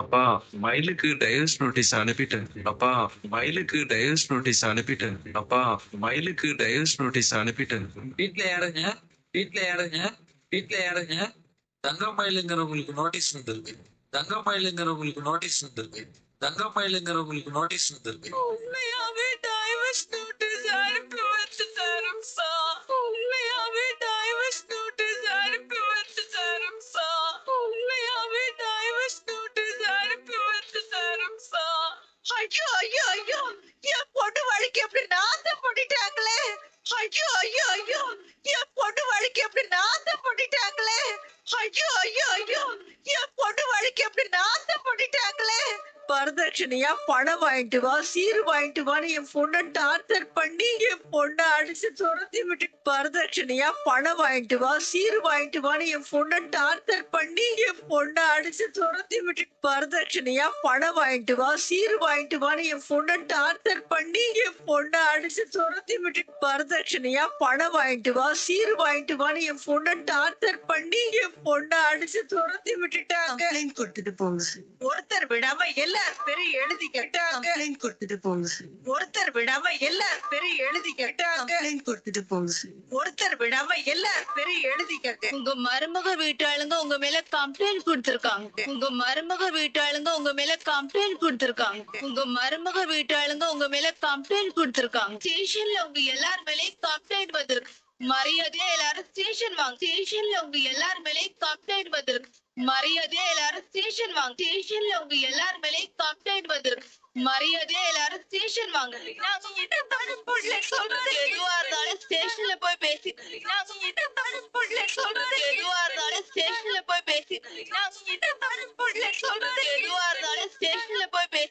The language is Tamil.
அப்பா மயிலுக்கு டைவர்ஸ் நோட்டீஸ் அனுப்பிட்டேன். அப்பா மயிலுக்கு டைவர்ஸ் நோட்டீஸ் அனுப்பிட்டேன். அப்பா மயிலுக்கு டைவர்ஸ் நோட்டீஸ் அனுப்பிட்டேன். வீட்ல யாருங்க? வீட்ல யாருங்க? வீட்ல யாருங்க? தங்கமயிலுங்கிறவங்களுக்கு நோட்டீஸ் வந்திருக்கு. தங்கமயிலுங்கிறவங்களுக்கு நோட்டீஸ் வந்திருக்கு. தங்கமயிலுங்கிறவங்களுக்கு நோட்டீஸ் வந்திருக்கு. உண்மையாவே டைவர்ஸ் நோட்டீஸ் அனுப்பி வச்சுட்டாருப்பா. உண்மையாவே டைவர்ஸ் நோட்டீஸ் அனுப்பி வச்சுட்டாருப்பா. உண்மையாவே டைவர்ஸ் நோட்டீஸ் அனுப்பி வச்சுட்டாருப்பா. ஐயோ ஐயோ ஐயோ, என் பொண்ணு வாழ்க்கை எப்படி நாசம் பண்ணிட்டாங்களே. ஐயோ ஐயோ ஐயோ, என் பொண்ணு வாழ்க்கை எப்படி நாசம் பண்ணிட்டாங்களே. ஐயோ ஐயோ ஐயோ, என் பொண்ணு வாழ்க்கை எப்படி நாசம் பண்ணிட்டாங்களே. வரதட்சணையா பணம் வாங்கிட்டு வா, சீர் வாங்கிட்டு வான்னு என் பொண்ணை டார்ச்சர் பண்ணி என் பொண்ணை அடிச்சு துரத்தி விட்டு, வரதட்சணையா பணம் வாங்கிட்டு வா, சீர் வாங்கிட்டு வான்னு என் பொண்ணை டார்ச்சர் பண்ணி என் பொண்ணை அடிச்சு துரத்தி விட்டு, வரதட்சணையா பணம் வாங்கிட்டு வா, சீர் வாங்கிட்டு வான்னு என் பொண்ணை டார்ச்சர் பண்ணி என் பொண்ணை அடிச்சு துரத்தி விட்டு, வரதட்சணையா பணம் வாங்கிட்டு வா, சீர் வாங்கிட்டு வான்னு என் பொண்ணை டார்ச்சர் பண்ணி என் பொண்ணை அடிச்சு துரத்தி விட்டுட்டாங்க. கொடுத்துட்டு போங்க. ஒருத்தர் விடாம எல்லார் பேரும் எழுதி கேட்டாங்க. கொடுத்துட்டு போங்க. ஒருத்தர் விடாம எல்லார் பேரும் எழுதி கேட்டாங்க. கொடுத்துட்டு போங்க. ஒருத்தர் விடாம எல்லார் பேரும் எழுதி கேட்டாங்க. உங்க மருமக வீட்டாளுங்க உங்க மேல கம்ப்ளைண்ட் கொடுத்திருக்காங்க. உங்க மருமக வீட்டாளுங்க உங்க மேல கம்ப்ளைண்ட் கொடுத்திருக்காங்க. உங்க மருமக வீட்டாளுங்க உங்க மேல கம்ப்ளைண்ட் கொடுத்திருக்காங்க. ஸ்டேஷன்ல உங்க எல்லார் மேலயும் கம்ப்ளைண்ட் வந்திருக்கு. மரியாதையா எல்லாரும் ஸ்டேஷன் வாங்க. ஸ்டேஷன்ல உங்க எல்லார் மேலயும் கம்ப்ளைண்ட் வந்திருக்கு. மரியாதையா எல்லாரும் ஸ்டேஷன் வாங்க. ஸ்டேஷன்ல உங்க எல்லார் மேலயும் கம்ப்ளைண்ட் வந்திருக்கு. மரியாதையா எல்லாரும் ஸ்டேஷன் வாங்க. நாங்க என்ன பண்ண புள்ள சொல்றது எதுவா இருந்தாலும் ஸ்டேஷன்ல போய் பேசி. நாங்க என்ன பண்ண புள்ள சொல்றது எதுவா இருந்தாலும் ஸ்டேஷன்ல போய் பேசி. நாங்க என்ன பண்ண புள்ள சொல்றது எதுவா இருந்தாலும் ஸ்டேஷன்ல போய் பேசி.